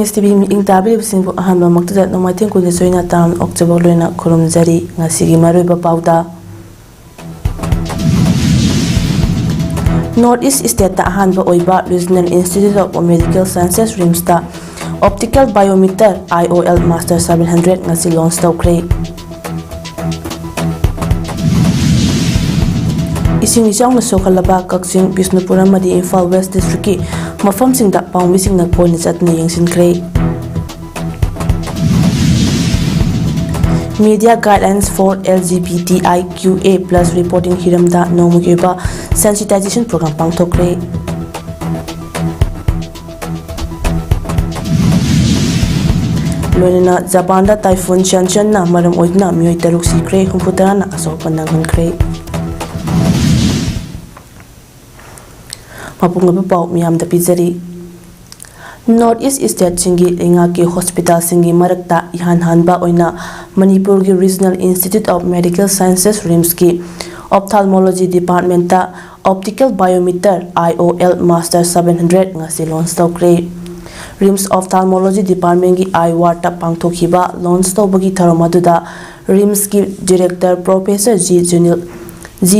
MSTV meeting tabiribsing bu ahanba maktada nomaitin kuli soina town October loina khurumjari ngasigi maruiba pauda North East State ta ahanba oiba Regional Institute of Medical Sciences RIMS ta Optical Biometer IOL Master 700 ngasi launch tawkre Ising isang na sokalaba kaksing Bisnupura madi Imphal West District ki mafam sing da pang wising na pon at na yangsin kray. Media guidelines for LGBTIQA+ reporting hiram da nomugiba sensitization program pang tokre. Loina Japan da typhoon Shanshan na maram oidna miyoi taruk si kray humputara na asopan ng kray. Mapunga pau miyam da pizari North East State singi inga ki hospital singi marakta ihan hanba oina Manipur ki Regional Institute of Medical Sciences RIMS ki Ophthalmology Department ta Optical Biometer IOL Master 700 ngasi launch tawkre RIMS Ophthalmology Department ki IWAR ta pangthokhiba launch tawbagi tharamadda RIMS ki Director Professor G.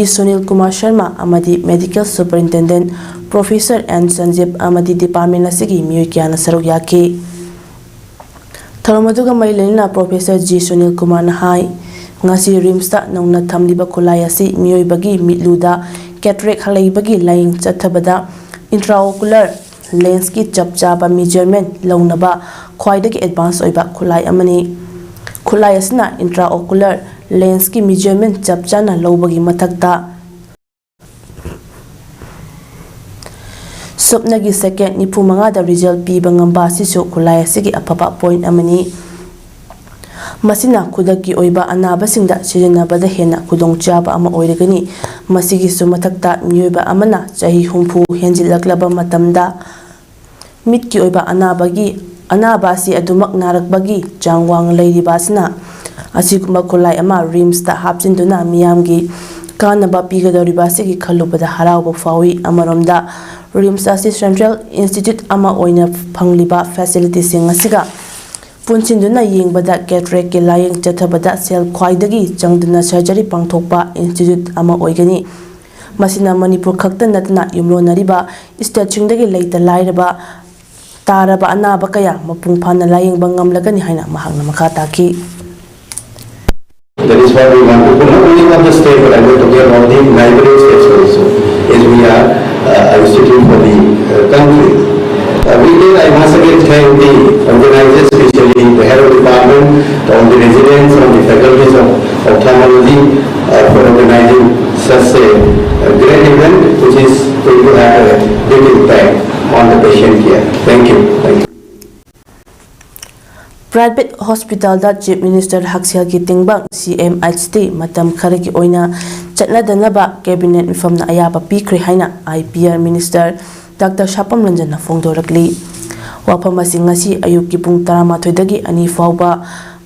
Sunil Kumar Sharma amadi Medical Superintendent Professor N. Sanjeev amadi Department asigi miyoi kiyana saruk yaki. Tharamadduga mailena Professor G. Sunil Kumar na hai ngasi RIMS ta nongna thamliba khulai asi miyoi bagi mitluda cataract halaibagi laying chathabada intraocular lens ki chapchaba measurement launaba khwaidagi advance oiba khulai amani khulai asna intraocular lens ki measurement chapchana lobagi mathakta Supnagi second ni pumanga da result pi bangamba sisu khulai asigi apapa point amani masina khudaki oiba anaba singda sijanabada hena khudongchaba ama oiragani masigi su mathakta mioiba amana chahi humpu henjilaklaba matamda mitki oiba anaba si adumak narakbagi jangwang leiribasna asiguma khulai ama RIMS ta hapchinduna miyamgi kanaba pigadoribasigi khalubada harauba fawi amaromda RIMS asi Central Institute ama oina phangliba facility sing asiga punchinduna yengbada cataract ke layeng chathabada sel khwaidagi changduna surgery pangthokpa institute ama oigani masina Manipur khakta natna yumlonariba state chingdagi leita lairaba taraba anaba kaya mapung phana layeng bangamlagani haina mahangna makha taki That is what we want to do, not only on the state, but I will talk about the neighboring states also, as we are an institute for the country. I once again thank the organizers, especially the head of department, all the residents, all the faculties of ophthalmology for organizing such a great event, which is going to have a big impact on the patient care. Thank you. Thank you. Private Hospital da Chief Minister Haksel ki tingbang CMHT matam kharaki oina chatnadanaba cabinet mifam na ayaba pikre haina IPR Minister Dr. Shapam Ranjan na fongdorakli wapamasi ngasi ayuki pung 13 dagi ani fawba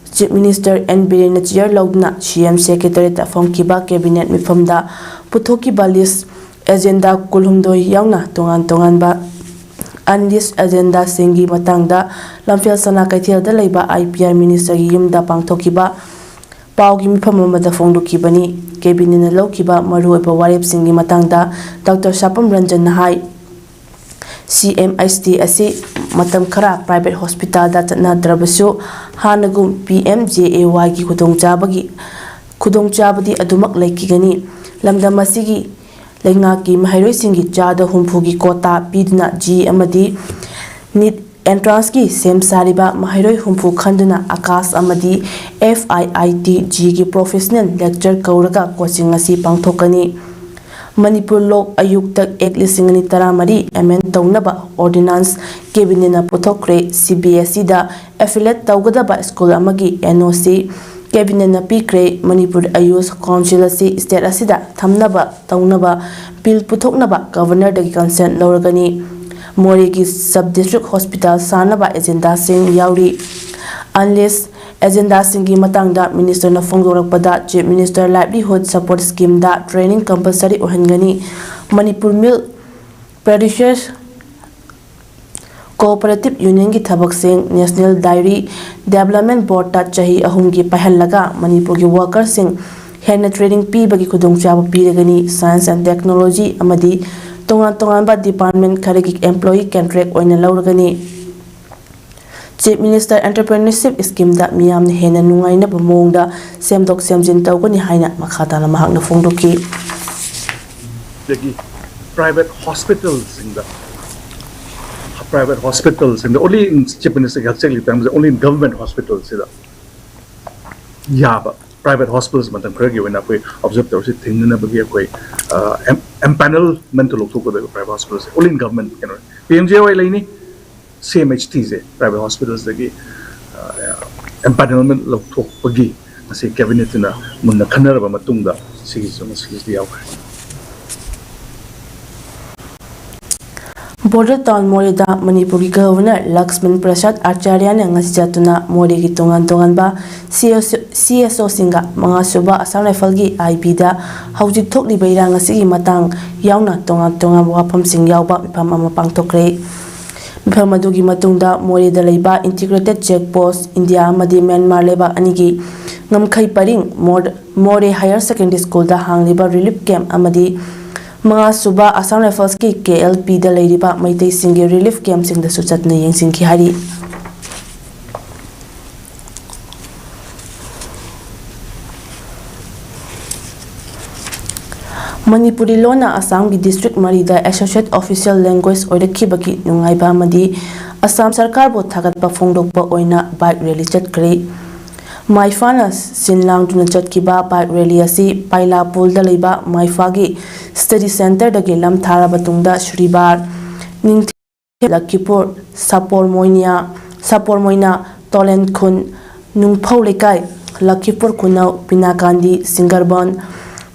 Chief Minister N. Biren na chair lawdna CM Secretary ta fongkiba cabinet mifam da puthoki balis agenda kulhumdoi yauna tongan ba Andis agenda singi matangda lamfel sana kaithel da leiba IPR Minister gi yumda pangthokiba paugi mifam amada fongdukibani cabinet na lawkiba maruiba warep singi matangda Dr. Shapam Ranjan na hai CMHT asi matam khara private hospital da chatna drabasu hanagum PMJAY gi khudongchabadi adumak laikigani lamdam asigi Lengaki mahairoi singi chada humpugi kota pidna G amadi NEET entrance ki sem sariba mahairoi humpu khanduna akas amadi FIIT G ki professional lecture kauraga coaching asi pangthokani Manipur lok ayuk tak 1,013 amend taunaba ordinance cabinet na puthokre CBSE da affiliate tawgadaba school amagi NOC Cabinet na pikre Manipur Ayush Council asi state asida thamnaba taunaba bill puthoknaba governor dagi consent lawragani Mori ki sub district hospital sanaba agenda sing yauri unless agenda singi matangda minister na fongdorakpada chief minister livelihood support scheme da training compulsory ohangani Manipur Milk Producers Cooperative Union ki thabak sing National Dairy Development Board ta chahi ahum ki pahal laga Manipur ki worker sing henna training pi bagi khudong chaba piragani Science and Technology amadi tongan ba department kharagi employee contract oina lauragani Chief Minister Entrepreneurship Scheme da miyam na henna nungai na bamong da semdok semjin tawgani haina makhata na mahak na fongdoki private hospitals in the only in Chief Minister only in government hospitals but private hospitals man khagi when we observe there is thing na bagi koi empanelment to look to private hospitals only in government PMJ wai laini CMHT se private hospitals dagi empanelment look to bagi masi cabinet na munna khanaraba matungda sigi yaw Border Town Morida Manipuri Governor Laxman Prasad Acharya ne ngasi jatuna Mori ki tongan ba CSO singa mga suba Assam Rifle gi IB da hauji thokli beira ngasi gi matang yauna tongan wafam sing yawba mifam ama pangthokre mifam adugi matungda Mori da leiba integrated check post India amadi Myanmar leba anigi ngamkhai paring More Higher Secondary School da hangliba relief camp amadi mga suba Assam Rifles ki KLP da leiriba maitai singi relief camp sing da suchat na yengsing ki hari Manipuri lona Assam ki district marida associate official language oirakhi baki nungai ba madi Assam sarkar bo thagat pa phongdok pa oina bike rally chat kre Maifanas sinlang tuna chat ki ba bike rally asi paila pul da leiba Maifagi study center da gelam thara batungda Shribar ning Lakipur Sapor Moina Tolen Khun Nungphau Lekai Lakipur Kunau Pinakandi Singarban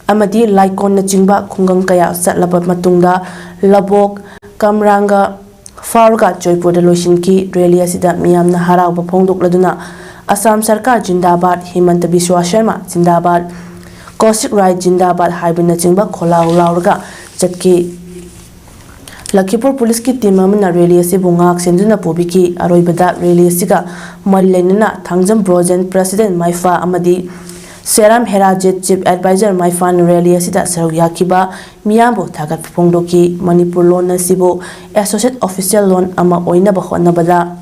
amadi Laikon na chingba khungang kaya satlaba matungda Labok Kamranga Farga Joypur da loishin ki rally asida miyam na haraw ba phongdok laduna Assam Sarkar Jindabad Himanta Biswa Sharma Jindabad Kaushik Rai Jindabad Haibina Chingba Kholau Laurga Chatki Lakipur Police ki team amana rally ase bungak senduna pobiki aroibada rally asiga marilena Thangjam Brojen President Maifa amadi Seram Herajet Chief Advisor Maifan rally asida sarugyakiba miyambo thagat phongdoki Manipur Loan nasibo Associate Official Loan ama oina ba khonabada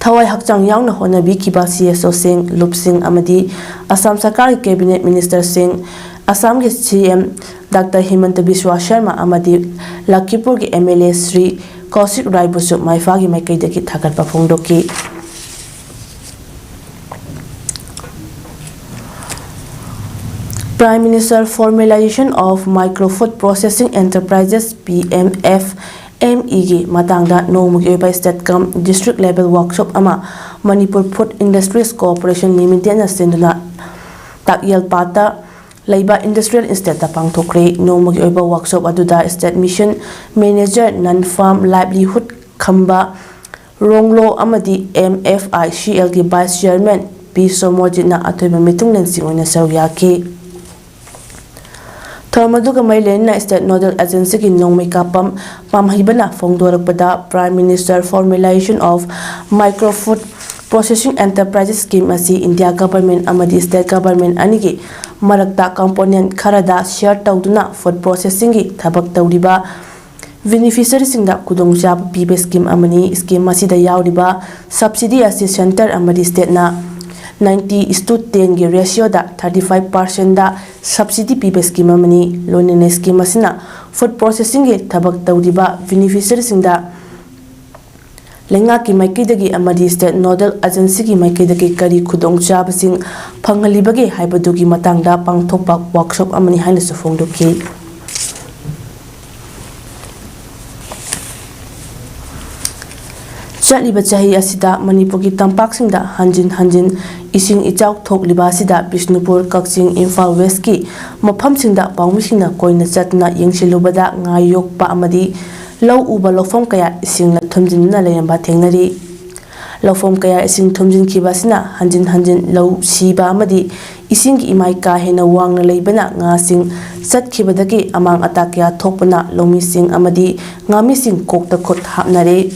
Thawai Hakchang Yang na honabi kiba CSO Singh Lup Singh amadi Assam Sarkar Cabinet Minister Singh Assam ke CM Dr. Himanta Biswa Sharma amadi Lakipur ke MLA Sri Kaushik Rai busu Maifa ki maikai daki thagat pa phongdoki Prime Minister Formalization of Micro-Food Processing Enterprises PMF MEG matangda nomugi by Statcom district level workshop ama Manipur Food Industries Corporation Limited na senduna takyal pata Laiba Industrial Estate da pangthokre nomugi oiba workshop aduda State Mission Manager Non-Farm Livelihood Khamba Ronglo amadi MFI CL ki Vice Chairman P Somojit na atoiba mitung nansing oina sawyaki Thamadu Kamailen na State Nodal Agency ki nongmai kapam pamhibana phongdorakpada Prime Minister Formalization of Micro-Food Processing Enterprises Scheme asi India Government amadi State Government anigi marakta component kharada share tawduna food processing gi thabak tawriba beneficiary singda kudongchab pibe scheme amani scheme asida yawriba subsidy asi center amadi state na 90:10 की ratio दा 35% दा subsidy पीबे scheme money लोनने scheme असना food processing के थबक तौरिबा beneficiary सिंगदा लेंगा की माइकेदगी अमदी state nodal agency की माइकेदगी करी खुदोंग चाबसिंग फंगलिबगे हाइबदुगी मतंगदा पांगथोकपा workshop अमनी हाइना सुफोंगदुकी Chaliba chahi asida Manipur ki tampaksinda hanjin ising ichauk thokliba asida Bishnupur Kakching Imphal West ki maphamsingda pawmisingna koina chatna yengsilubada ngayokpa amadi lau uba lofam kaya isingna thumjinna leramba thengnari Lawfam kaya ising thumjinkhibasina hanjin hanjin law siba amadi isinggi imai ka hena wangna leibana ngasing satkhibadagi amang atakya thokpana lomising amadi ngamising kokta khot hapnare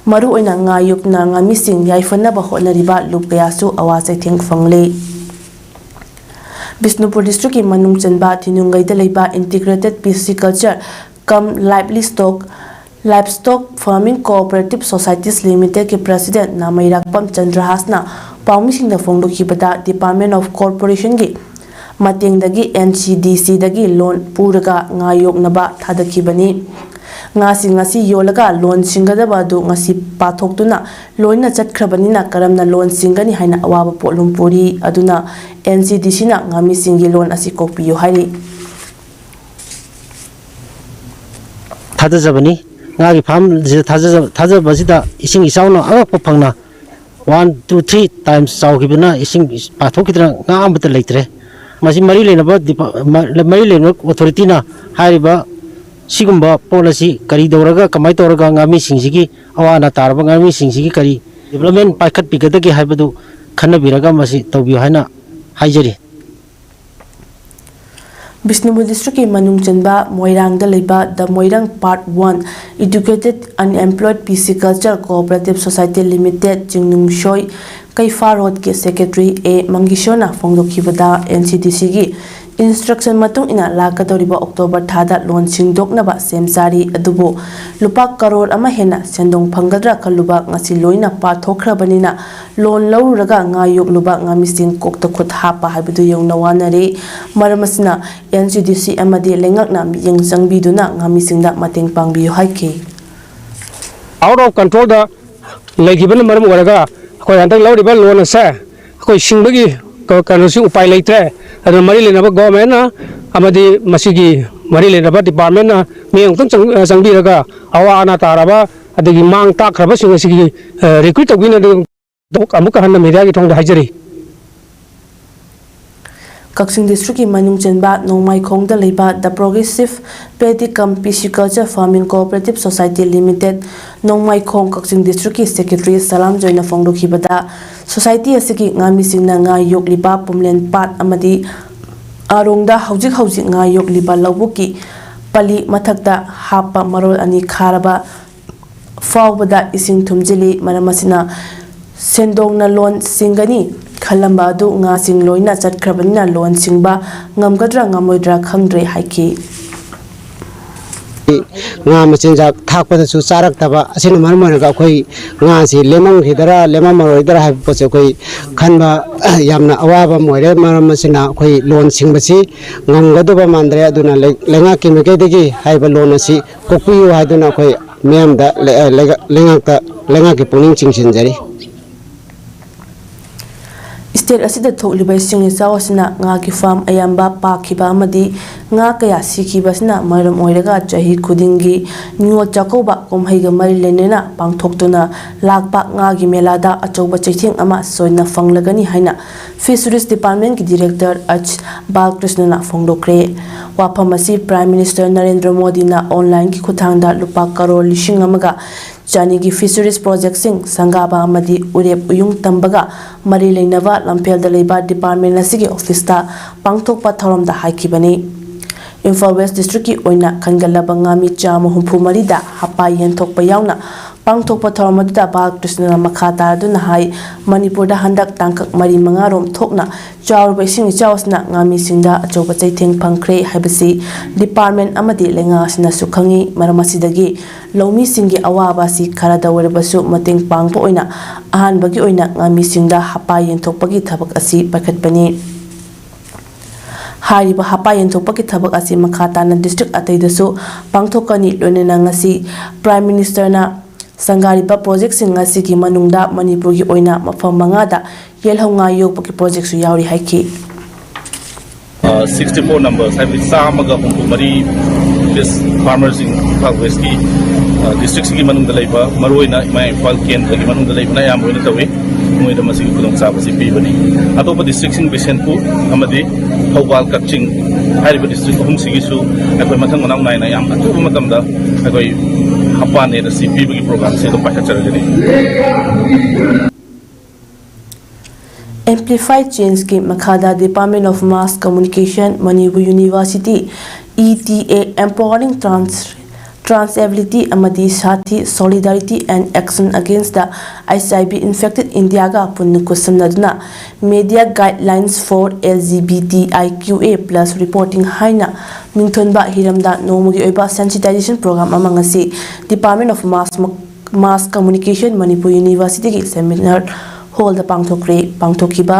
maru oina ngayukna ngamising yaifanaba hotnariba lup kayasu awasai thing fangle Bisnupur district ki manung chanba thinungai da leiba integrated pisciculture cum livestock farming cooperative societies limited ke president Namairakpam Chandrahasna paumishing da phongdokhibada department of corporation gi matengdagi NCDC dagi loan puraga ngayoknaba thadakhibani ngasi yolaga loan singadaba du ngasi pathoktuna loina chatkhrabanina karamna loan singani haina awaba polum puri aduna NCDC na ngami singi loan asi kokpiyo hairi थाजबनी ngagi farm थाजबसिदा इसिंग इसाउनो अगप फंगना 1 2 3 times साउखिबना इसिंग पाथोखिदरा ngaambत लेत्रे मसि मरि लेनब अथॉरिटी ना हारिबा सिगुम्बा पॉलिसी करी दौरगा कमाई तौरगा ngami सिंगसिगी अवाना तारबा ngami सिंगसिगी करी development पाखत पिगदगी हाइबदु खनबिरगा मसि तौबियो हाइना हाइजरी Bisnupur district ki manung chanba Moirang da leiba the Moirang part 1 educated unemployed pisciculture cooperative society limited jingnung shoi kaifa road ke secretary A Mangishona phongdokhibada NCDC gi instruction matung ina lakadoriba October thada loan singdoknaba semsari adubo lupa crore ama hena sendong phangadra kaluba ngasi loina pathokrabanina loan lauraga ngayok luba ngamising kokta khut hapa habidu yongna wanare maramasina NCDC amadi lengakna miyeng sangbiduna ngamisingda mateng pangbiyo haike out of control da legiban maram waraga ko antak lauriba loan sa ko singbagi kanosi upai leitre ada mari lenaba government na amadi masigi mari lenaba department na miyeng tung sangbiraga awa ana taraba adagi mang takraba singasigi recruit tawina amuka hanna media gi thongda haijari Kaksing district ki manung chanba Nongmai Khongda leiba the Progressive Paddy cum Pisciculture Farming Cooperative Society Limited Nongmai Khong Kaksing district ki secretary Salam Joina phongdokhibada society asigi ngami singna nga yokliba pumlen pat amadi arongda hojik nga yokliba lawbuki pali mathakta hapa marol ani kharaba fawbada ising thumjili maramasina sendongna loan singani khalamba adu nga sing loina chatkhrabanina loan singba ngamgadra ngamoidra khangdre haiki nga machinjak thakpada su charak taba asina marmona ga khoi nga si lemang hidara lemang maroidara ha poche khoi khanba yamna awaba moire maramasina khoi loan singbasi ngamgadoba mandre aduna lenga kimike degi haiba loan asi kokpiyu haiduna khoi memda lenga ki puning chingsinjari State asida thokliba singni sawasina nga ki farm ayamba pakhiba amadi nga kaya sikhibasina maram oiraga chahi khudingi nyo chakoba komhaiga mari lenena pangthoktuna lakpa nga gi melada achoba chaithing ama soina fanglagani haina Fisheries Department ki director H Balkrishna na phongdokre waphamasi Prime Minister Narendra Modi na online ki khuthangda lupa crore lishing amaga Chanigi Fisheries Project Sing Sangaba Amadi Urep Uyung Tambaga Mari Leinava Lampel the Labor Department Nasigi Office ta Pangtok Pathoram da Haikibani Imphal West District ki Oina Kangalaba Ngami Chama Humpu Marida Hapa Yentok Payauna Pangtok Pathoram da Bal Krishna Makata Duna Hai Manipur da Handak Tangkak Mari Mangarom Tokna Chawr Basing Chawsna Ngami Sinda Achoba Chaiting Pankre Habasi Department Amadi Lenga Sina Sukhangi Maramasidagi Lomi Singi Awaba si Karada Warabasu Mating Pangpo Oina Ahan Bagi Oina Ngami Sinda Hapa Yentokpagi Tabak Asi Pakat Bani Hariba Hapa Yentokpagi Tabak Asi Makata na District Ataidasu Pangtokani Lonena Ngasi Prime Minister na Sangariba project sing ngasi ki manungda Manipur gi oina mafam mangada yelhonga yokpaki project su yauri haiki 64 numbers have samaga mari this farmers in Imphal West ki district ki manung dalaiba maroina mai Imphal ken ki manung dalaiba na yam hoina tawe moida masi kulong sa basi pi bani atopa district sing Bisenpur amadi Thawal Kaching hariba district hum sigi su akoi mathang manang nai na yam atuba matamda akoi hapane na CP bagi program se do paihacharagani. Amplify Change की मखादा Department of Mass Communication Manipur University ETA Empowering Transability amadi Sati Solidarity and Action Against the HIV Infected India ga punnu kusamnaduna Media Guidelines for LGBTIQA plus Reporting haina mingthonba hiramda nomugi oiba sensitization program amangasi Department of Mass Communication Manipur University ki seminar hall the pangthokhiba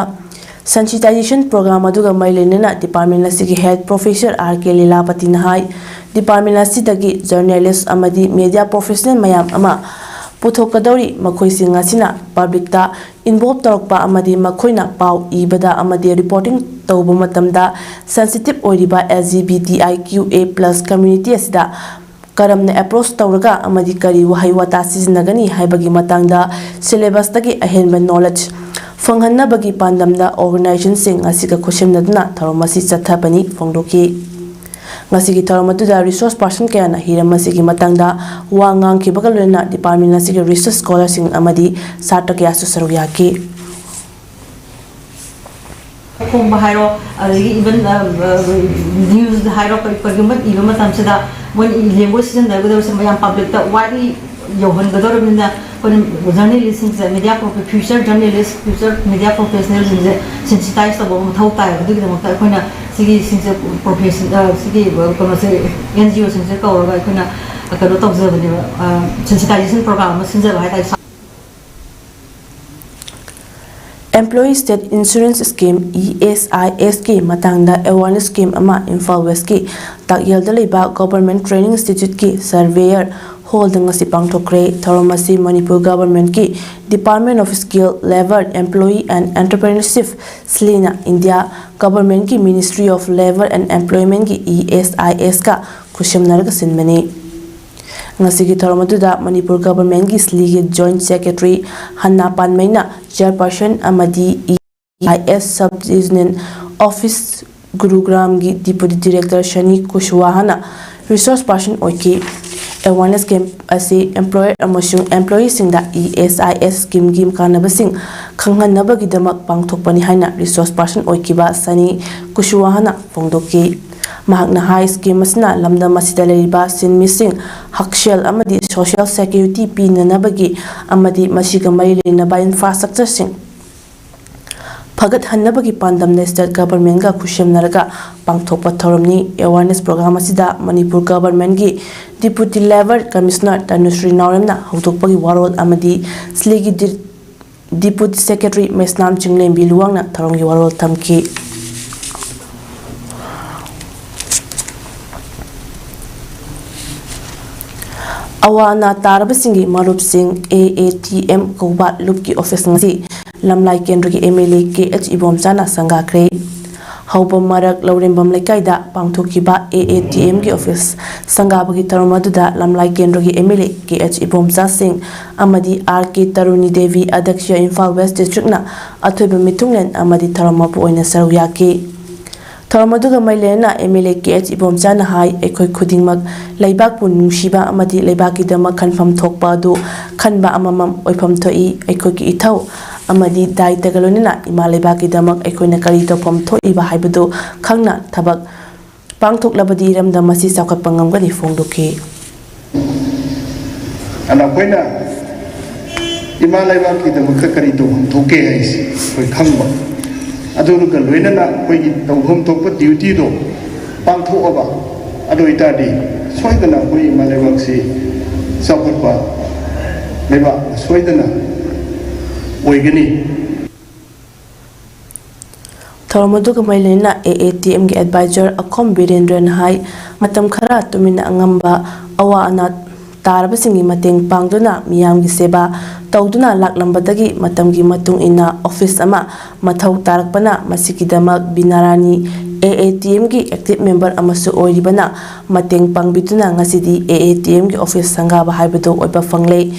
sensitization program aduga mailenena department asigi head professor RK Lilapati nahai department asidagi journalist amadi media professional mayam ama puthokadori makhoi singa sina public ta involve tarokpa amadi makhoina pau ibada amadi reporting tawba matamda sensitive oiriba LGBTIQA+ community asida karamne approach tawraga amadi kari wahai wata sizinagani haibagi matangda syllabus tagi ahenba knowledge fanghanna bagi pandamda organization sing asiga khoshemnadna tharomasi chathabani fongdoki ngasigi tharomaduda resource person kayana hiramasi gi matangda wangang khibagalena department asigi research scholar sing amadi satakya susaruyaki Kung bahayro, even news bahayro pagkumat iba matamsida when language sin da gudo sa mayang public ta widely yohan gador minna when journalists media future journalists future media professionals sensitize ta bom thau ta gudo gudo ta koina sigi sinse professional sigi kono se NGO sinse ka orga koina akado ta observe ni sensitization program sinse bahai ta Employee State Insurance Scheme ESIS ki matangda awareness scheme ama Imphal West ki takyalda leiba Government Training Institute ki surveyor holding asi pangthokre tharomasi Manipur Government ki Department of Skill, Labor, Employee and Entrepreneurship Slina India Government ki Ministry of Labor and Employment ki ESIS ka khushimnarga sinmani ngasigi tharomaduda Manipur Government ki Sligi Joint Secretary Hanna Panmaina Chairperson amadi EIS Sub-Regional Office Gurugram ki Deputy Director Shani Kushwahana Resource Person oiki awareness camp asi employer amasung employee singda ESIS scheme gim kanabasing khanghanabagi damak pangthokpani haina resource person oikiba Sani Kushwahana fongdoki mahakna high scheme asna lamda masida leiba sin missing hakshel amadi social security pinanabagi amadi masiga mari lenaba infrastructure sing phagat hannabagi pandamna state government ga khushemnaraga pangthokpa thoromni awareness program asida Manipur government gi deputy labor commissioner Tanusri Nauramna hawdokpagi warol amadi sligi deputy secretary Mesnam Chinglem Biluangna thoromgi warol thamki awana tarabasingi marup sing AATM koba lupki office ngasi lamlai kendra ki MLA KH Ibomchana sangakre hauba marak laurembam lekaida pangthokiba AATM ki office sangabagi tarumaduda lamlai kendra ki MLA KH Ibomcha Singh amadi RK Taruni Devi Adaksha Imphal West District na athoiba mitunglen amadi tarumapu oina saruyaki Tharamaduga mailena MLA KH Ibomchana hai ekhoi khudingmak leibak pu nungsiba amadi leibaki dama khanfam thokpa du khanba amamam oipham thoi ekhoi ki ithau amadi dai tagalonina ima leibaki damak ekhoina kari topom thoiba haibadu khangna thabak pangthok labadi ramda masi sakhat pangam gani fongdoki ana koina ima leibaki damak kari topom thoke haisi koi khangba aduruga loinana koi tawhom thokpa duty do pangthoaba adoitadi soidana koi ima leibak si sakhatpa leba soidana oigani Tharamaduga mailena AATM ki advisor Akhom Birendran hai matam khara tumina angamba awa ana tarabasingi mateng pangduna miyamgi seba tawduna laklambadagi matamgi matung ina office ama mathau tarakpana masikidamak binarani AATM ki active member amasu oiribana mateng pangbituna ngasidi AATM ki office sangaba haibadu oiba fangle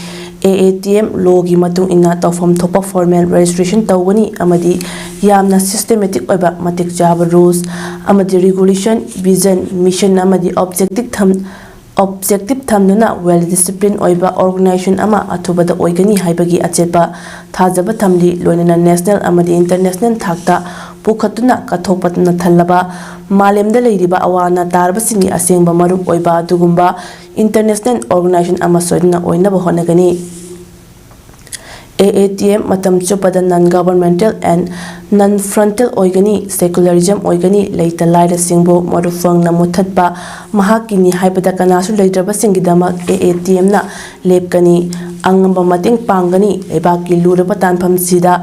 AATM logi matung ina tawfam thopa formal registration tawani amadi yamna systematic oiba matik jaba rules amadi regulation vision mission amadi objective objective thamduna well disciplined oiba organization ama athubada oigani haibagi acheba thajaba thamli loinana national amadi international thakta pukhatuna kathokpatna thallaba malemda leiriba awana tarba singi asengba marup oiba dugumba international organization ama soidna oinaba honagani AATM matam chupada non-governmental and non-frontal oigani secularism oigani leita laira singbo marufang na muthatba mahakini haibada kanasu leidraba singidama AATM na lepkani angamba mating pangani lebaki luraba tanpham sida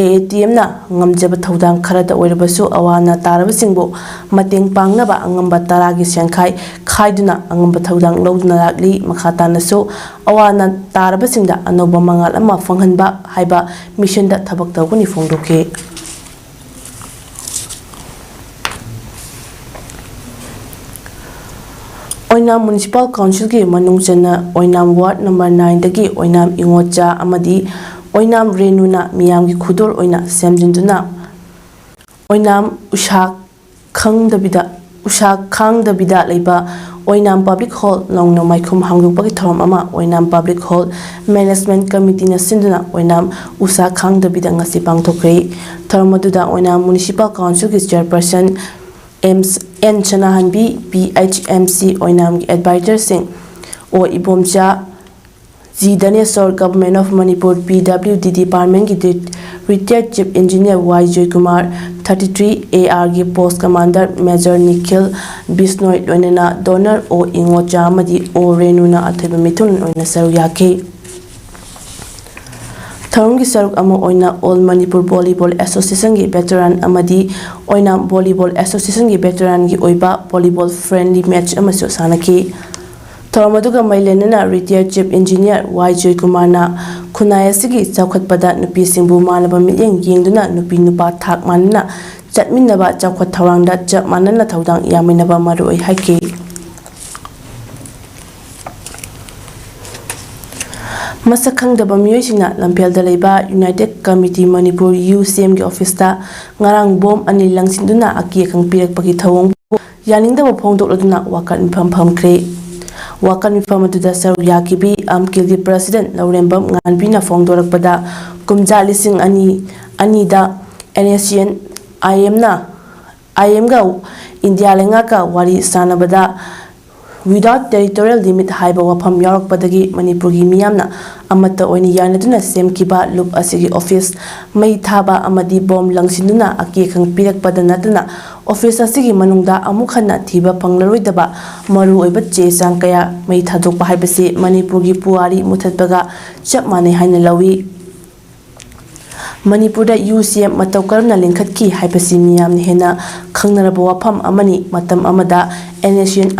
AATM na ngamjaba thodang kharada oirabasu awana taraba singbo mating pangnaba angamba taragi syankhai khaiduna angamba thodang loduna lakli makhatanasu awana taraba singda anoba mangal ama fanghanba haiba mission da thabak tawguni phongdoke Oinam Municipal Council ki manungchana Oinam Ward number 9 dagi Oinam Ingocha amadi Oinam Renuna miyam ki khudor oina semjinduna Oinam Usha Khangdabida leiba Oinam Public Hall longno maikhum hanglupagi thorom ama Oinam Public Hall Management Committee na sinduna Oinam Usha Khangdabida ngasi pangthokre thoromaduda Oinam Municipal Council ki chairperson N Chanahanbi PHMC Oinam ki advisor sing O Ibomcha G Danesor Government of Manipur PWD Department ki retired Chief Engineer Y Joy Kumar 33 AR ki Post Commander Major Nikhil Bisnoy Oinana Donor O Ingocha amadi O Renuna athiba mithun oina saru yake Tharungi saruk amo oina All Manipur Volleyball Association ki veteran amadi oina Volleyball Association ki veteran ki oiba volleyball friendly match amasu sanaki Thoramaduga mailenana retired Chief Engineer Y Joy Kumar na khunayasigi chawkhatpada nupi singbu manaba milyeng yengduna nupi nupa thak manna chatminnaba chawkhat thawrangda chap manana thodang yaminaba maru oi haike Masakhangdaba miyosina lampelda leiba United Committee Manipur UCM ki office ta ngarang bom ani langsinduna aki kangpirakpagi thawong yaningdaba phongdokladuna wakat mpham phamkre wakan mifam aduda saru yakibi amkilgi president Laurembam nganbina phongdorakpada kumja lising ani da NSCN IM ga India lenga ka wari sanabada without territorial limit haiba wafam yarakpadagi Manipurgi miyamna amata oini yanaduna semkiba loop asigi office mai thaba amadi bom langsinduna aki khangpirakpada natuna office asigi manungda amukhana thiba phanglaroidaba maru oiba che sang kaya mai thadokpa haibasi Manipurgi puari muthatbaga chap manai haina lawi Manipurda UCM matau karamna lingkhatki haibasi miyamni hena khangnaraba wafam amani matam amada NSCN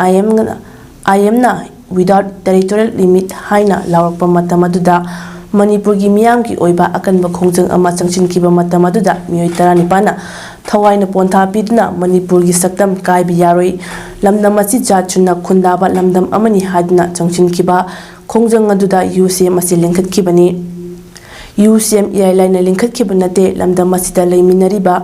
IM na without territorial limit haina lawrakpa matam aduda Manipurgi miyamki oiba akanba khongjang ama changchinkiba matam aduda miyoi 19 na thawaina pontha piduna Manipurgi saktam kaibi yaroi lamdam asi jatchuna khundaba lamdam amani hadna changchinkiba khongjang aduda UCM asi lingkhatkibani UCM airline lingkhatkhiba nate lamdam asida leiminariba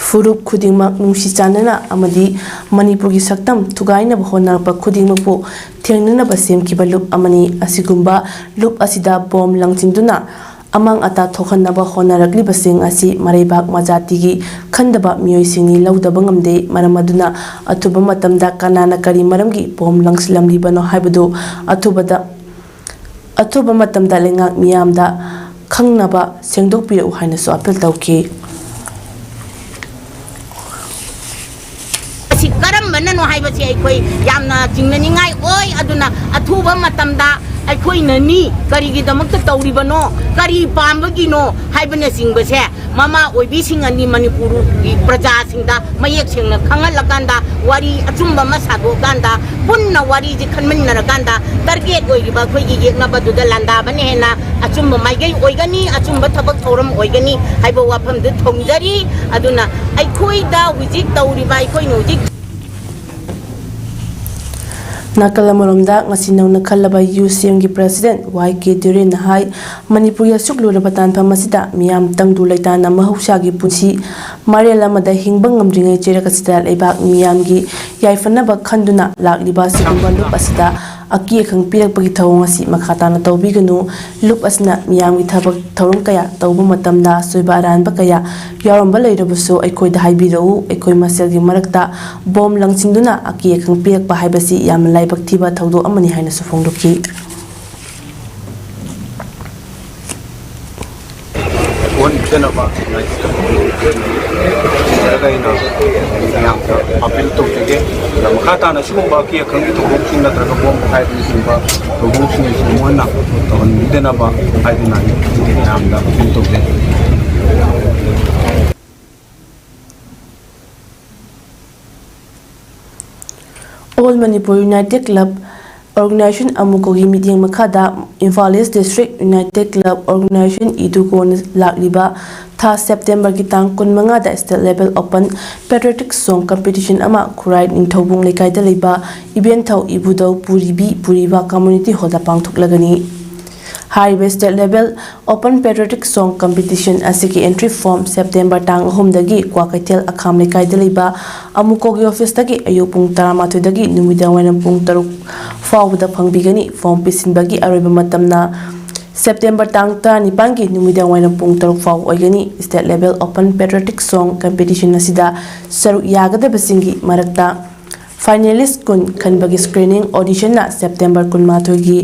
Furup khudingmak nungsi chanana amadi Manipurgi saktam thugaina bahonarpa khudingmakpu thengnana basem kiba loop amani asigumba loop asida bom langchinduna amang ata thokhanna ba honarakli basing asi mareibak majatigi khandaba miyoi singni laudaba ngamde maramaduna athuba matamda kanana kari maramgi bom langslamli bano haibadu athuba matamda lengak miyamda khangnaba sengdokpiru haina so apel tawki Karambanano haibasi aikoi yamna jingnaningai oi aduna athuba matamda aikoi nani karigi damakta tawribano kari pambagino haibana singbase mama oibi singani Manipuru praja singda mayek singna khangalakanda wari achumba masado ganda punna wari ji khanminnarakanda target oiba khoigi yekna baduda landa bane hena achumba maigai oigani achumba thabak thoram oigani haiba wafam de thongjari aduna aikoi da hujik tawriba aikoi no hujik Nakal amaromda ngasi nangna khallaba UCM gi president YK Durin hai Manipur ya sukluraba tanfam asida miyam tangdu laitana mahausa gi punsi marial amada hingba ngamdringai cherakasida leibak miyam gi yaifanaba khanduna lakliba sigumba lup asida aki khang pirak pagi thawong asi makhatana tawbiganu lup asna miyam gi thabak thawong kaya tawbu matamda soiba aranba kaya yaromba leirabuso aikoi da haibirau aikoi masel gi marakta bom langsingduna aki khang pirak pa haibasi yam laibak thiba thawdo amani haina sufongdoki one jenaba Saragaina yang apil to kege na makata na sumba ki khang to booking na traga bom khai ni sumba to booking ni sumona to nidena ba ai na ni yang da apil to ke All Manipur United Club Organization Amukogi meeting Makada Imphal East District United Club Organization Idukon Lakliba Tha September Gitang Kunmanga da State Level Open Patriotic Song Competition Ama Kurai Ningthobung Lekai da Liba Event Thau Ibudau Puriba Community Hall da Pangthok Lagani High State Level Open Patriotic Song Competition asiki entry form September tang dagi Kwakaitel Akham Lekai da Liba Amukogi office dagi ayupung 12 dagi numidang wainam pung 3 fawda phangbigani form pisinbagi aroiba matamna September tang 19 gi numidang wainam pung 3 faw oigani State Level Open Patriotic Song Competition asida saruk yagadaba singi marakta finalist kun khanbagi screening audition na September 12 gi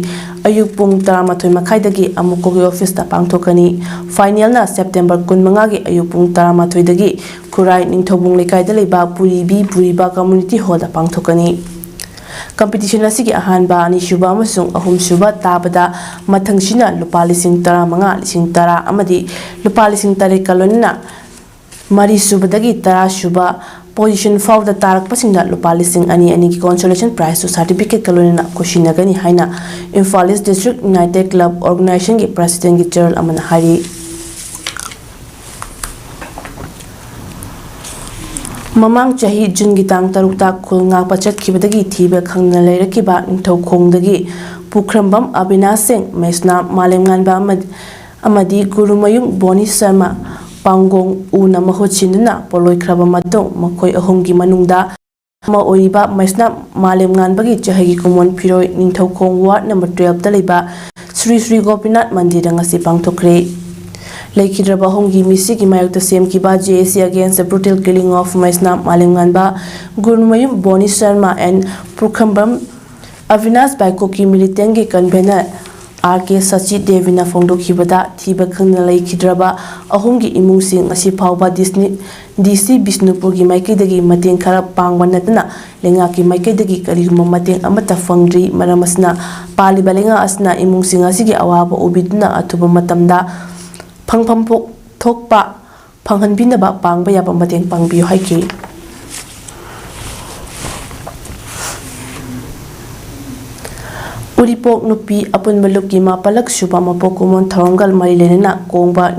ayuk pung 12 makhai dagi amukogi office ta pangthokani final na September 15 gi ayuk pung 12 dagi Kurai Ningthobung Lekai da Leiba Puriba Community Hall da pangthokani competition asigi ahanba ani shuba amasung ahum shuba tabada mathangsina lupa lising 15 lising 10 amadi lupa lising 3 kalonna mari subadagi 10 shuba position fawda tarak pasingda lupa lising ani ki consolation prize to certificate kalona kushinagani haina Imphal East District United Club Organization gi president gi Gerald Amana hari Mamang chahi June gitang tarukta khulnga pachat khibadagi thiba khangna leirakiba ningthau khongdagi Pukhrambam Abinash Singh Mesna Malemnganba amadi Gurumayung Boni Sharma Pangong una mahochinna poloi khraba matong makoi ahomgi manungda ma oiba Mesna Malemnganbagi chahigi kumon phiroi ningthau khong ward number 12 da leiba Sri Gopinath Mandir ngasi pangthokre Laikhidraba Hongi Misi ki mayokta semkiba JAC against the brutal killing of Mesna Malemnganba Gurumayum Boni Sharma and Pukhrambam Avinash Baikoki militangi convener RK Sachi Devina Fongdokhibada thiba khangna laikhidraba ahumgi imungsing asi phawba DC Bisnupur gi maikidagi mateng khara pangba natna lenga ki maikidagi kariguma mateng amata fangri maramasna paliba lenga asna imungsing asigi awaba ubiduna athuba matamda phangpham thokpa phanghanbinaba pangba yaba mateng pangbiyo haiki Uripok nupi apun maluki mapalak suba mapokumon tharongal marilena kongba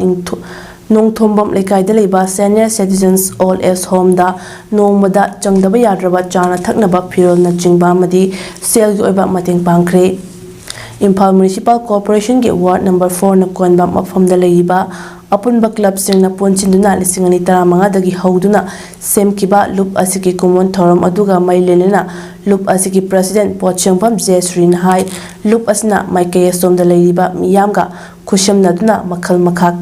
nongthombam lekai da leiba senior citizens all as home da nongmada changdaba yadraba chana thaknaba phirol na chingba madi sel gi oiba mateng pangkhre Imphal Municipal Corporation ge ward number 4 na konba mafam da leiba apunba club sing na ponchinduna 2015 dagi hauduna semkiba lup asiki kumon thoram aduga mailelena lup asiki president Pochengpam Jesrin hai lup asna maikay somda leiba miyamga khushamnaduna makhal makhak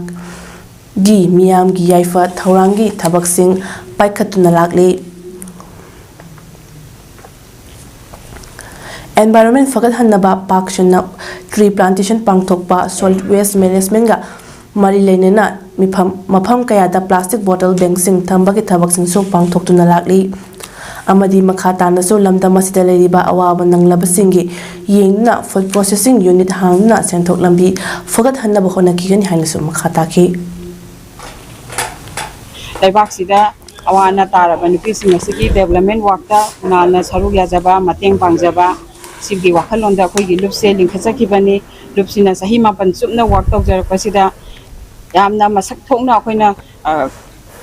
gi miyam gi yaifa thaurangi thabak sing paikhatuna lakle environment fagat hanaba pakshana tree plantation pangthokpa solid waste management ga mari leinena mafam kaya da plastic bottle bank sing thambagi thabak sing so pangthoktuna lakli amadi makhata na so lamda masida leiriba awaba nanglaba singi yengna food processing unit hangna senthok lambi fagat hanaba hona kigani haina so makhata ki Leibak sida awana taraba nupi sing asigi development wakta nalna saruk yajaba mateng pangjaba sigi wakhalonda khoi gi lupse lingkhachakibani lupsina sahi mapan chupna work tawjarapasida yamna masak thokna khoina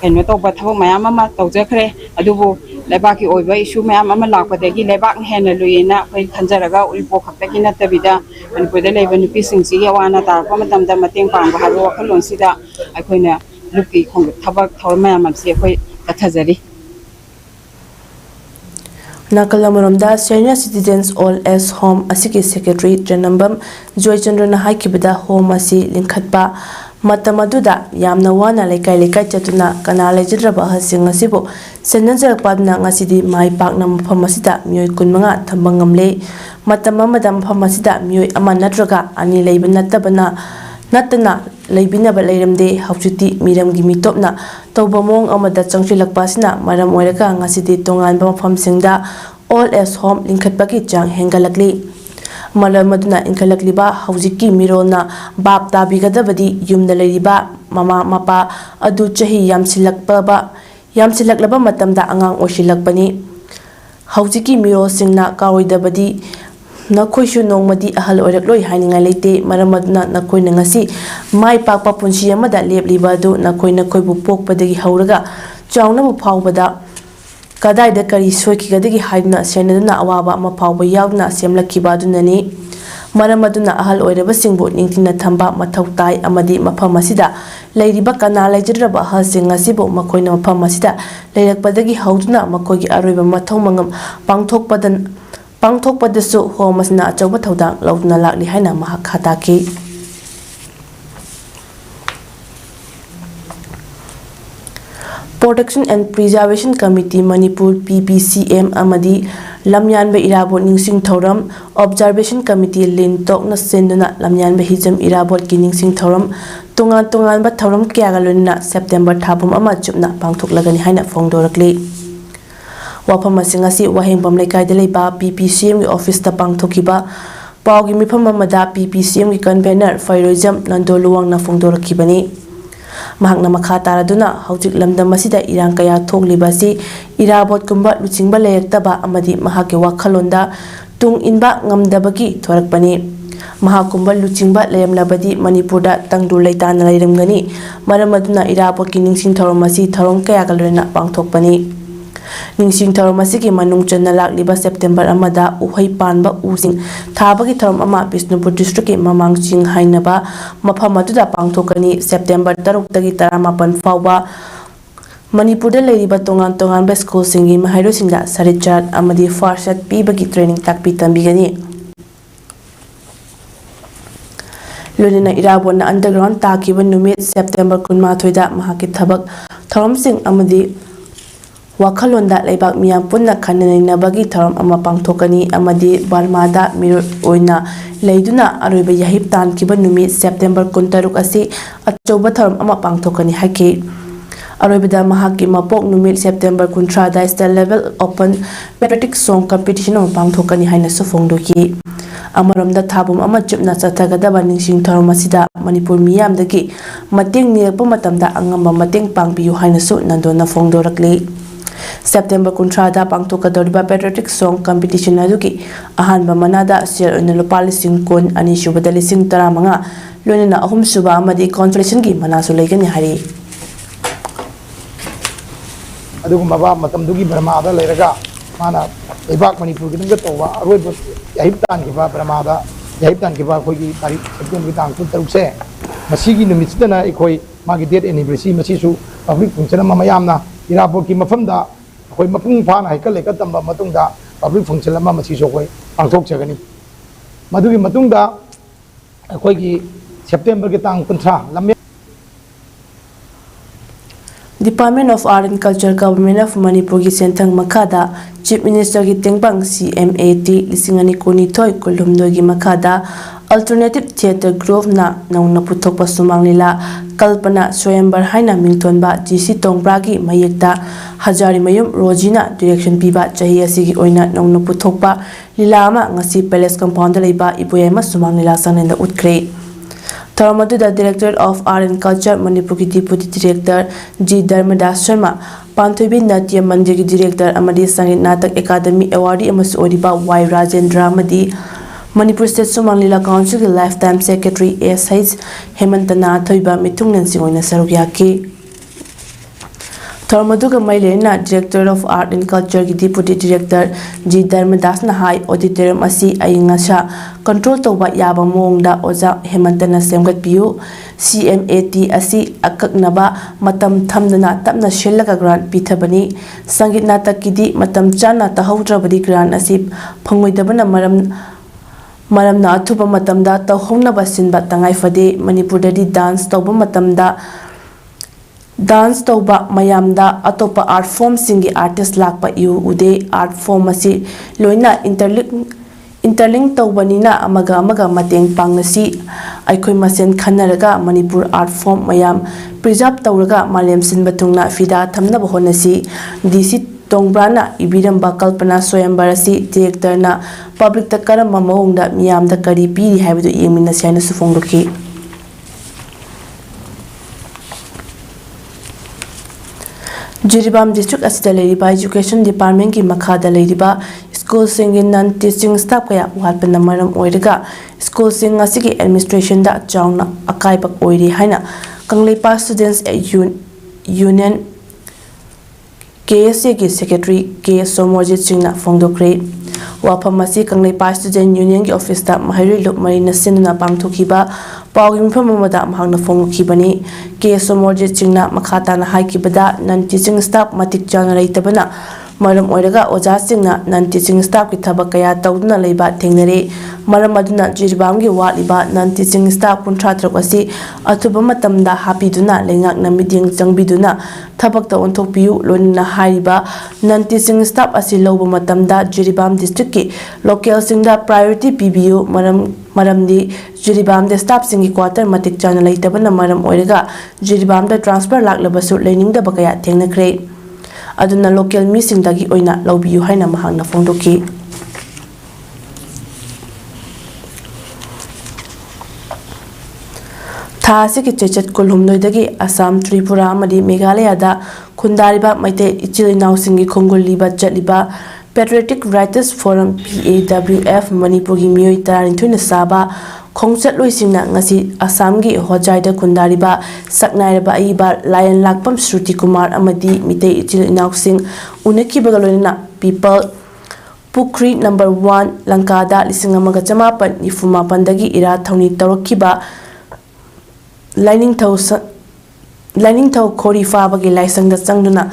kaino tawba thabak mayam ama tawjakhre adubu लेबाकी ओइबा issue मैम अमा लाकपदगी लेबाक हेना लुयेना अखोय खंजरगा उरिपो खक्तगी नतबिदा मनपुरदा लेबा नुपिसिंगसी अवाना तारपा मतमदा मतेंग पांगबा हारो वखलोनसिदा अखोयना लुपकी खोंग थबक थौर मैम अमसी अखोय कथजरी नाकल अमरमदा senior citizens old age home असिकी सेक्रेटरी जनंबम जॉयचंद्रना हाइकिबदा होम असी लिंखतपा मतम अदुदा यामना वाना लेकाय लेकाय चतुना कना लेजद्रबा हसिंग असिबो सेननजरपादना ngасidi mai pakna mafam asida mioi kunmanga thambang ngamle matam amada mafam asida mioi ama natraga ani leiba natana leibinaba leiramde hauchuti miramgi mitopna tawbamong amada changchilakpasina maram oiraka ngasidi tonganba mafamsingda all as home linkhatpagi chang hengalakli malamaduna inkalakliba haujiki mirona bab tabigadabadi yumna leiriba mama mapa adu chahi yamsilaklaba matamda angang oshilakpani haujiki miro singna karoidabadi nakoishu nongmadi ahal oirakloi hainingai leite maramaduna nakoina ngasi mai pakpa punsi amada lebliba adu nakoina koibu pokpadagi hauraga chaungnabu phawbada kadaida kari soikigadagi haidna senaduna awaba ama phawba yawna semlakkiba adunani maramaduna ahal oiraba singbu ningtina thamba mathau tai amadi mafam asida leiriba kana lejidraba ahal sing asibu makoina mafam asida leirakpadagi hauduna makoigi aroiba mathau mangam pangthokpadasu homasna achauba thodang lauduna lakli haina mahak hataki Protection and Preservation Committee Manipur PPCM amadi lamyanba irabot ningsing thoram Observation Committee lin tokna senduna lamyanba hijam irabot ki ningsing thoram tungan ba thoram kyagalunna September thabum ama chupna pangthoklagani haina fongdorakli wafam asingasi wahengbam lekai de leiba PPCM gi office ta pangthokiba pawgi mifam amada PPCM gi convener Fairoizam Nandoluwang na fongdorakibani mahakna makha taraduna haujik lamdam asida irang kaya thoglibasi irabot kumba luchingba leyaktaba amadi mahake wakhalonda tung inba ngamdabagi thorakpani mahakumba luchingba leyamlabadi manipurda tangdu leitana leiramgani maramaduna irabot ki ningsing thoromasi thorong kaya galrena pangthokpani ningsing thoromasi ki manung channa lakliba September amada uhai panba using thabagi thorom ama Bisnupur district ki mamang ching hainaba mafam aduda pangthokani September 3 tagi 18 fawba Manipur da leiriba tongan ba school singi mahairo singda sarichat amadi farsat pibagi training takpi tambigani Lulina irabona underground takiba numit September 18 da mahaki thabak thorom sing amadi wakhalonda leibak miyam punna khannainabagi thorom ama pangthokani amadi Barmada mirur oina leiduna aroiba yahip tan kiba numit September 13 asi achauba thorom ama pangthokani haki aroibada mahaki mapok numit September 13 da state level open patriotic song competition ama pangthokani haina su fongdoki amaromda thabum ama chupna chathagadaba ningsing thorom asida Manipur miyamdagi mateng nirakpa matamda angamba mateng pangbiyu haina su nandona fongdorakli September 13 da pangthokadoriba patriotic song competition aduki ahanba manada share oina lupa lising kun ani subada lising 15 loinana ahum suba amadi consolation gi manasu leigani hari अदुगुम्बा मतमदुगी ब्रह्मादा लेरगा माना लेबाक मणिपुर की नंग तोवा अरोइब याहिबतान की ब्रह्मादा याहिबतान की कोई तारीख September की तांग तरुक से मसीगी निमित्सदना इखोई मागी डेट एनिवर्सरी मसीसु पब्लिक फंक्शन मयामना इराबोट की मफमदा कोई मपुंग फाना हाइकल लेका तंबा मतुंगदा पब्लिक फंक्शन मसीसु कोई पांगथोक जगनी मदुगी मतुंगदा कोई की सेप्टेम्बर की तांग 15 लम्बे Department of Art and Culture Government of Manipur gi senthang makhada Chief Minister gi tengbang CMAT lisingani koni thoi kolumno gi makhada Alternative Theatre Group na nauna puthokpa sumanglila Kalpana Swayambar haina mingthonba GC Tongbra gi mayekta Hajari Mayum Rojina direction piba chahi asigi oina nauna puthokpa lila ama ngasi Palace Compound leiba ipoyema sumanglila sanenda utkre Tharamaduda Director of Art and Culture Manipur ki Deputy Director G Dharmadas Sharma Panthoibi Natya Mandir ki Director amadi Sangit Natak Academy Awardee amasu oriba Y Rajendra amadi Manipur State Sumanglila Council ki Lifetime Secretary S.H. Hemantana Thoiba Mithungnan singoina saruk yaki Thormaduga Mailena, Director of Art and Culture ki Deputy Director G Dharmadas na hai auditorium asi ayingasha control toba yaba mongda oja hemantana semgat piu CMAT asi akaknaba matam thamdana tapna shellaga grant pithabani sangit natak kidi matam chana tahawdrabadi grant asi phangoidabana maramna athuba matamda tawhona basinba tangai fade Manipurdadi dance toba matamda dance toba mayamda atopa art form singi artist lakpa yu ude art form asi loina interlink tobanina amaga mateng pangnasi aikoi masen khanaraga Manipur art form mayam preserve tawraga malem sinba tungna fida thamna bahonasi DC Tongbrana ibiramba kalpana soyambarasi director na public ta karama maungda miyamda kari piri haibudu yemina siana sufongdoki Jiribam district asida leiriba education department ki makhada leiriba school singin non teaching staff kaya walpana maram oiraga school sing asigi administration da chauna akaibak oiri haina Kangleipa students union KSA ki secretary K Somorjit Singna Fongdokre Wapamasi Kangleipa student union ki office da mahiri lup marina sinna pangthokiba pawim phamamada mahangna fongkibani K Somorjit Singna makhata na haikibada non teaching staff matik chana reitabana maram oiraga oja singna non teaching staff ki thabak kaya tawduna leiba thengnare maram aduna jiribam gi waliba non teaching staff 13 asi athuba matamda hapiduna lengak na meeting changbiduna thabak ta onthokpiu lonna hariba non teaching staff asi loba matamda jiribam district ki local singda priority PBU maramdi jiribam de staff singi quarter matik chana leitabana maram oiraga jiribam da transfer laklabasu learning da bakaya thengnakre aduna local missing dagi oina lobiyu haina mahangna fongdoki Thasi ki chechat kolhumnoidagi Assam Tripura amadi Meghalaya da khundariba maite ichilinaw singi khongoliba chatliba Patriotic Writers Forum PAWF Manipur gi mioi taranthuna saba khongchat loisingna ngasi Assam gi hojaida khundariba saknairaba aiba Lion Lakpam Shruti Kumar amadi mitei ichilinaw sing unaki bagaloina people Pukri number 1 Lankada lisingamaga chamapan ifuma pandagi ira thawni tawrakiba Lining Thau Khori Fabagi Laisangda Sangduna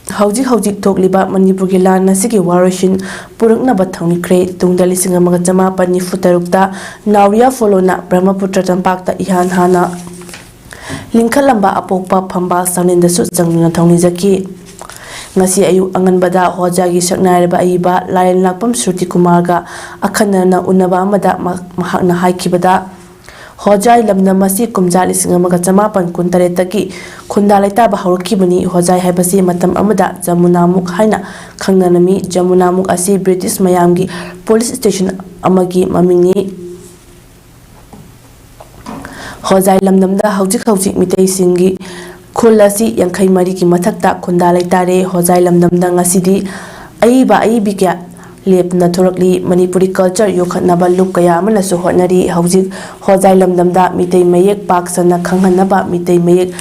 Hauji Tokliba Manipur Gilan Siki Waroshin Purukna Bathangni Kre Tungda Lisingamaga Chamapan Nifutarukta Nauria Folona Brahmaputra Tampakta Ihan Hana Linkalamba Apokpa Pamba Saninda Sut Sangduna Thawni Zaki Ngasi ayu anganbada hojagi saknairaba aiba Lion Lakpam Shruti Kumarga akhanana unaba amada mahakna haikibada Hojai lamna masi kumjali singamaga chamapan kuntaretaki khundalaita bahorkibani hojai haibasi matam amada Jamunamuk haina khangnanami Jamunamuk asi British mayamgi police station amagi mamingni hojai lamnamda hauji mitei singi khulasi yankhai mari ki mathakta khundalaitare hojai lamnamda ngasidi aiba aibikya lepna thorakli Manipuri culture yokhatnaba lup kaya amana su hotnari haujik hojai lamdamda mitei mayek paksana khanghanaba mitei mayek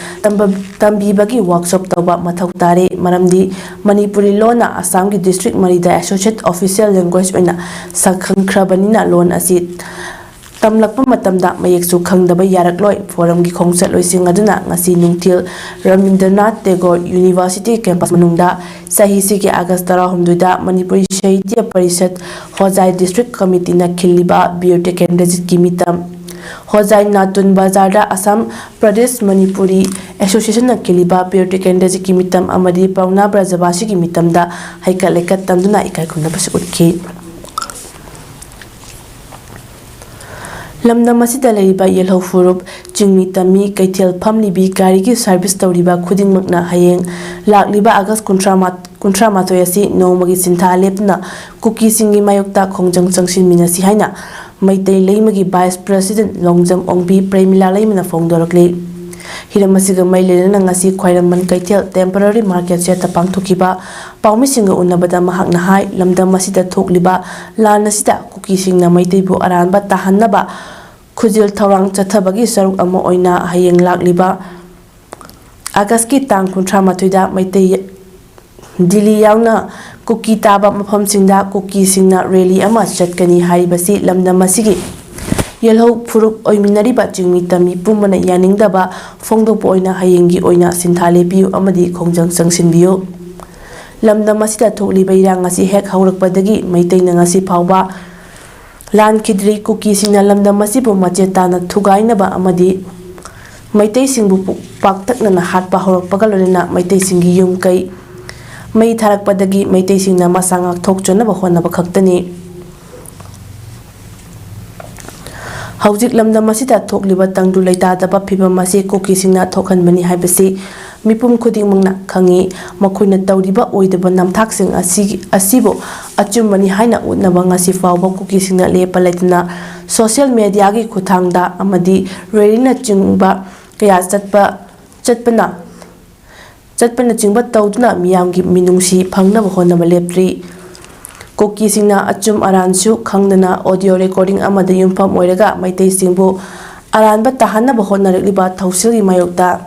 tambibagi workshop tawba mathau tare maramdi Manipuri lona Assam gi district marida associate official language oina sakhangkhrabanina lon asi tamlakpa matamda mayek su khangdaba yarakloi forum gi khongchat loising aduna ngasi nungthil Ramindranath Tagore University campus manungda sahi sigi August 13 da Manipuri Sahitya Parishad Hojai district committee na khiliba beauty candidate ki mitam Hojai Natun Bazar da Assam Pradesh Manipuri Association na khiliba beauty candidate ki mitam amadi Pauna Brajabasi ki mitam da haikalekat tamduna ikai khunda bas utki Lamna masida leiba yelho furup jingmi tami kaithel phamli bi gari ki service tawriba khuding makna hayeng lakliba August 13 asi nomagi sintha lepna kuki singi mayokta khongjang changshin minasi haina maitei leimagi vice president longjam ongbi Premila leimna fongdorakle hiramasiga mailena ngasi khwairamban kaithel temporary market se tapangthokiba paumi singa unabada mahakna hai lamda masida thokliba lana sida kuki singna maitei bu aranba tahannaba khujil thawang chathabagi saruk ama oina hayeng lakliba Augustki tang 38 Maitai Dili yauna kuki taba mafamsingda kuki singna rally ama chatkani haribasi lamdam asigi yelho phuruk oiminariba jingmi tami pumbana yaningdaba fongdokpa oina hayengi oina sinthale piu amadi khongjang changsinbiu lamdam asida thokliba irang asi hek haurakpadagi maitaina ngasi phawba lan khidri kuki singna lamdam asibu machetana thugainaba amadi maitai singbu paktakna hatpa haurakpaga lorena maitai singi yum kai May Tarak Padagi, May Tasing na Masangak Tokcho na Bahon na Bakaktani. Haujik Lamda Masita Tok Libatang Dulaita, the Papiba Masi, Cookies na Tokan Mani Hibasi, Mipum Kuding Muna Kangi, Makuna Taudiba, Oi the Banam taxing Asibo, Achum Mani Haina Udnabangasi Fabo, Cookies na Lepa Latina, Social Media Kutangda, Amadi, Rerina Jungba, Kaya Chatpana. Chatpana chingba tawduna miyamgi minungsi phangnaba honaba lepri koki singna achum aransu khangdana audio recording amada yumpham oiraga maitai singbu aranba tahanaba honarikliba thausilgi mayokta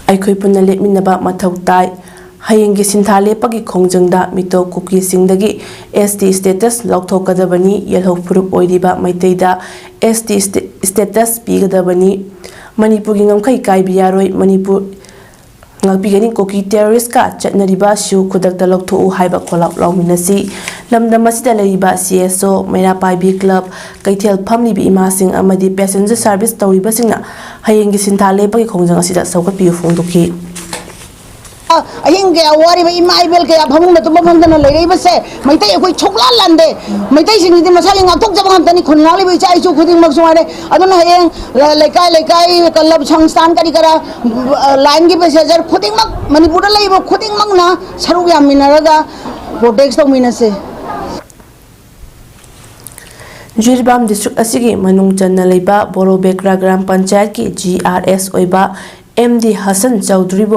aikhoi punna lepminaba mathau tai Hayengi Sinthale Pagi Kongjangda Mito Kuki Singdagi ST status Lauthokadabani Yelho Puruk Oiriba Maitaida ST status Pigadabani Manipur Ngamkai Kai Biaroi Manipur Ngapigani Koki terrorist ka Chatnariba Shu Kudakta Lauthu Haiba Kolak Lauminasi Lamdamasida Lariba CSO Mairapai B Club Kaitel Pamli Bi Imasing Amadi Passenger Service Tauriba Singna Hayengi Sinthale Pagi Kongjang Asida Saukat Piu Fongdoki Ahing ke awari ba ima ibel ke abhamung na tumba phangdana leirai ba se maitai koi chokla lande maitai sing ni masali ngaktok jaba hamtani khunngali ba chai chu khuding mak sumare aduna heng lekai kalab sangstan kari kara line gi passenger khuding mak manipur lai ba khuding mak na saruk yam minaraga protect to minase Jirbam district asigi manung channa leiba Borobekra Gram Panchayat ki GRS oiba MD Hassan Chaudhry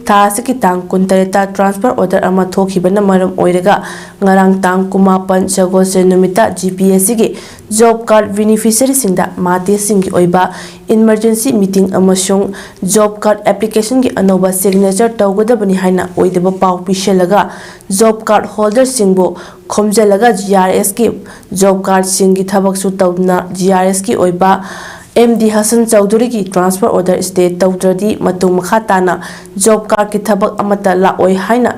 Tasiki Tang Kuntareta transfer order ama thokibana maram oiraga ngarang tang kumapan Chagose Numita GPS gi job card beneficiary singda mate singi oiba emergency meeting amasung job card application gi anoba signature tawgadabani haina oidaba pau pishelaga job card holder singbo khomjalaga GRS ki job card singi thabak su tawna GRS ki oiba MD Hassan Chaudhry ki transfer order state tawdradi matung makhatana job card ki thabak amata la oi haina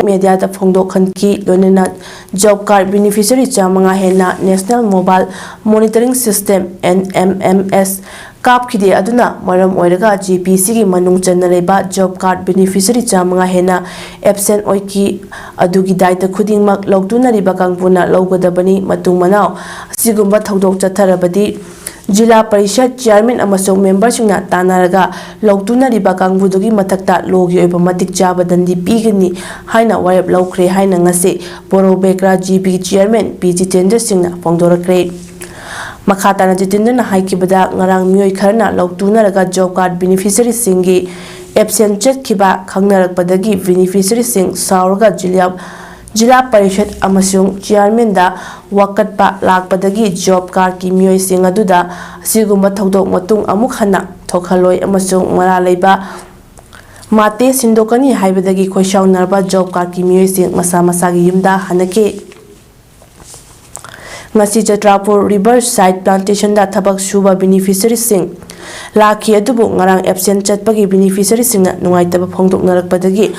media da phongdo khanki lonena job card beneficiary chamanga hena national mobile monitoring system NMMS kap khide aduna maram oiraga GPC gi manung channa leba job card beneficiary chamanga hena absent oiki adugi daita khuding mak logduna riba kangpuna logodabani matung manau sigumba thodok chatharabadi Jila Parishad Chairman amasung member singna tanaraga logtuna riba kangbudugi matakta logi oiba matik chaba dandi pigani haina warep laukre haina ngase Borobekra GB Chairman P Jitendra Singna phongdorakre makhatana Jitendra na haikibada ngarang mioi kharna logtuna raga job card beneficiary singi absent chet khiba khangnarakpadagi beneficiary sing sauraga Jila Parishad amasung Chairman da wakatpa lakpadagi job card ki mioi sing aduda sigumba thodok matung amuk hana thokhaloi amasung mara leiba mate sindokani haibadagi khoisau narba job card ki mioi sing masa gi yumda hanake ngasi Chatrapur Riverside Plantation da thabak suba beneficiary sing lakhi adubu ngarang absent chatpagi beneficiary singna nungaitaba phongdoknarakpadagi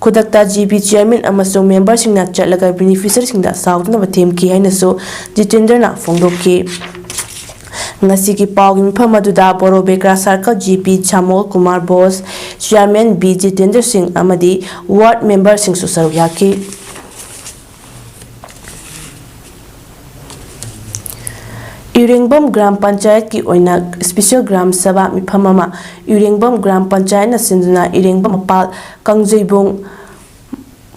Kudakta GB Chairman amasung member singna chatlaga beneficiary singda saudna themki hainasu Jitendra na phongdoki ngasi ki pawgi mpham aduda Borobekra Circle GP Chamol Kumar Bose Chairman B Jitendra Singh amadi ward member sing su saru yaki Urengbom Gram Panchayat ki oina special gram sabha miphamama Urengbom Gram Panchayat na sinduna Urengbom Pal Kangjoibong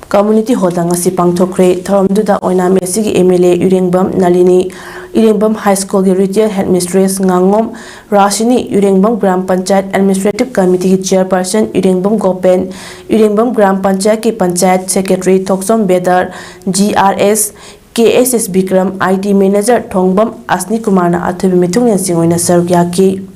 community hoda ngasi pangthokre tharomduda oina mesigi MLA Urengbom Nalini Urengbom High School ki retail headmistress Ngangom Rashini Urengbom Gram Panchayat Administrative Committee ki chairperson Urengbom Gopen Urengbom Gram Panchayat ki Panchayat Secretary Thoksom Bedar GRS KSS Bikram, IT Manager Thongbam Asni Kumarna Athubi Mithungyan Singoina Saruk Yaki.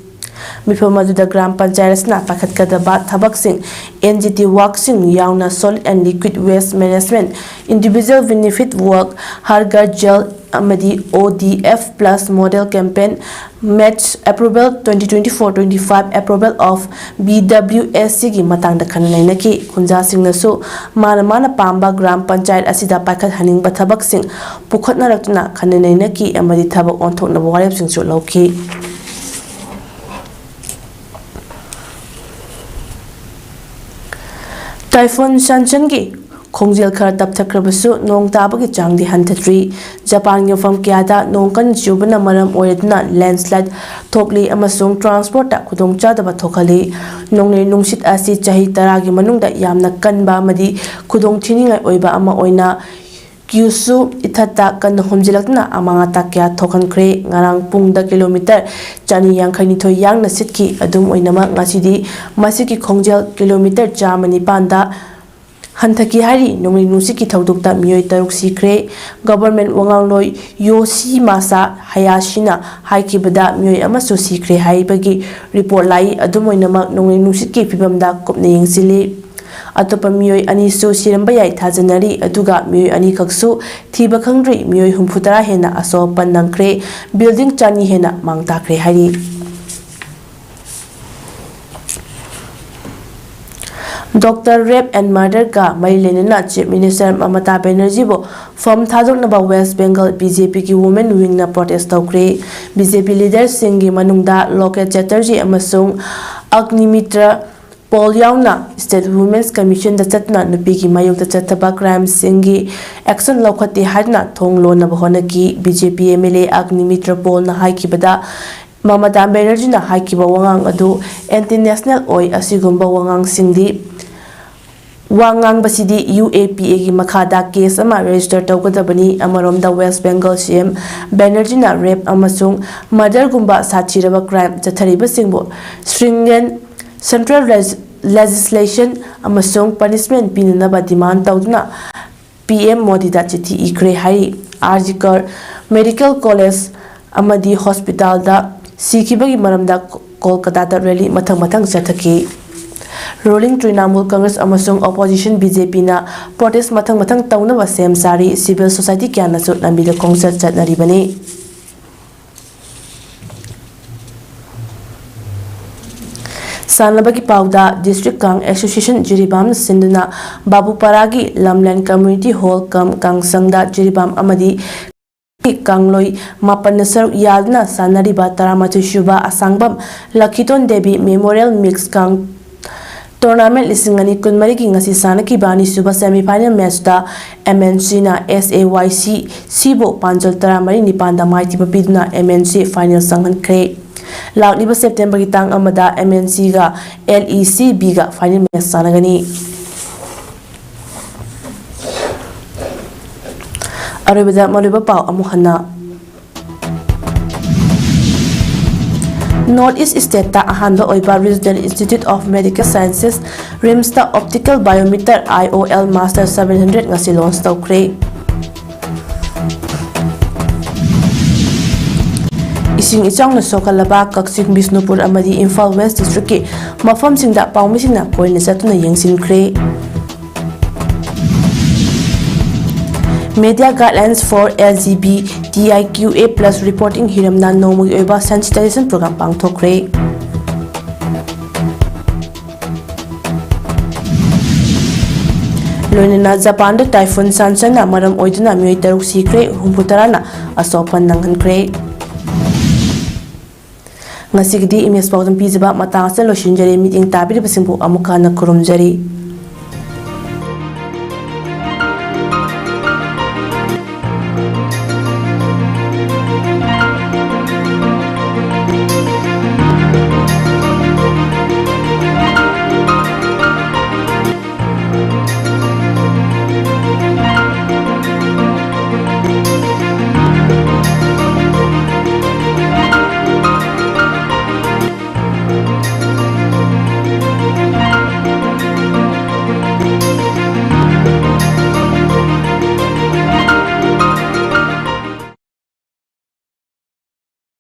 Mifam aduda Gram Panchayatna Pakhatkadaba Thabaksing, NGT Worksing Yauna Solid and Liquid Waste Management, Individual Benefit Work, Hargar Gel Amadi ODF Plus Model Campaign, Match Approval 2024-25 Approval of BWSC Gi Matangda Khananainaki, Kunja Singnasu, Mana Pamba Gram Panchayat Asida Pakat Haning Bathabaksing, Pukhatna Ratna Khananainaki, Amadi Thabak on Tok Nawarab Sing Loki. Typhoon Shanchangi Kongjel Khar Tapthakrabasu Nong Tabagi Changdi Hantatri Japan Yofam Kiada Nongkan Jubana Maram Oidna landslide Tokli Amasung Transport Kudong Chadaba Tokali Nongli Nungsit Asi Chahi Taragi Manungda Yamna Kanba Madi Kudong Tininga Oiba Ama Oina Kyusu Itata Kan Homjilakna Amangata Kya Tokan Kre Ngarang Pungda Kilometer Chani Yankani To Yang Nasitki Adum Oinama Ngasidi Masiki Kongjel Kilometer Jamani Panda Hantaki Hari Nongli Nusiki Taudukta Miyoi Taruk Sikre Government Wangangloi Yoshi Masa Hayashina Haikibada Miyoi Amasu Sikre Haibagi Report Lai Adum Oinama Nongli Nusiki Pibamda Kupne Yingsili Atopa Miyoi Ani Su Sirambaya Tajanari Aduga Miyoi Ani Kaksu Thiba Kangri Miyoi Humputara Hena Aso Pandangkre Building Chani Hena Mangtakre Hari Dr. Rape and Murder Ka Marilena Chief Minister Mamata Banerjee Bo From Thadok Naba West Bengal BJP ki Women Wing na protest Taukre BJP leaders Singi Manungda Loket Chatterjee Amasung Agnimitra Paul Yauna State Women's Commission da Chatna Nupiki Mayuk da Chataba Crime Singi Action Lokati Hadna Thong Lona Bahonaki BJP MLA Agnimitra Paul na Haikibada Mamata Banerjee na Haikiba Wangang Adu International Oi Asigumba Wangang Singdi Wangang Basidi UAPA gi Makada case ama register Taugadabani Amaromda West Bengal CM Banerjee na rape amasung murder gumba Sachiraba crime Chathariba Singbo stringent Central legislation amasung punishment pinanaba demand tauduna PM Modi da chithi ikre hai Arjikar Medical College amadi hospital da sikibagi maramda Kolkata da rally mathang chathaki Ruling Trinamool Congress amasung opposition BJP na protest mathang taunaba sem sari civil society kya nasu lambida concert chatnaribani Sanlabaki Pauda District Kang Association Jiribam Sinduna Babu Paragi Lamland Community Hall Kang Sangda Jiribam Amadi Kangloi Mapanasar Yadna Sanariba Taramatu Shuba Asangbam Lakiton Debi Memorial Mix Kang Tournament Lisingani Kunmariki Ngasi Sanaki Bani Suba Semi Final Match da MNC na SAYC Sibo Panjol Taramari Nipanda Mighty Papiduna MNC Final Sanghan Kre Lautliba September ki tang amada MNC ga LECB ga final match sanagani Arabida Maluba Pau Amuhana Northeast State ta ahanba oiba Regional Institute of Medical Sciences RIMS ta Optical Biometer IOL Master 700 ngasi launch taukre Ising Ichang na Sokalaba, Kaksing Bisnupur Amadi Imphal West District ki mafam singda paumising na koil nisatu na yangsin kre. Media guidelines for LGBTIQA plus reporting hiram na nomugi oiba sensitization program pangthok kre. Loinana Japan da typhoon Sansan na maram oiduna miyoi taruk sikre humputara na asopan nanghan kre. Ngasigdi imes paudam pizaba matang sa lotion jari meeting tabi di pasimpu amuka na kurumjari.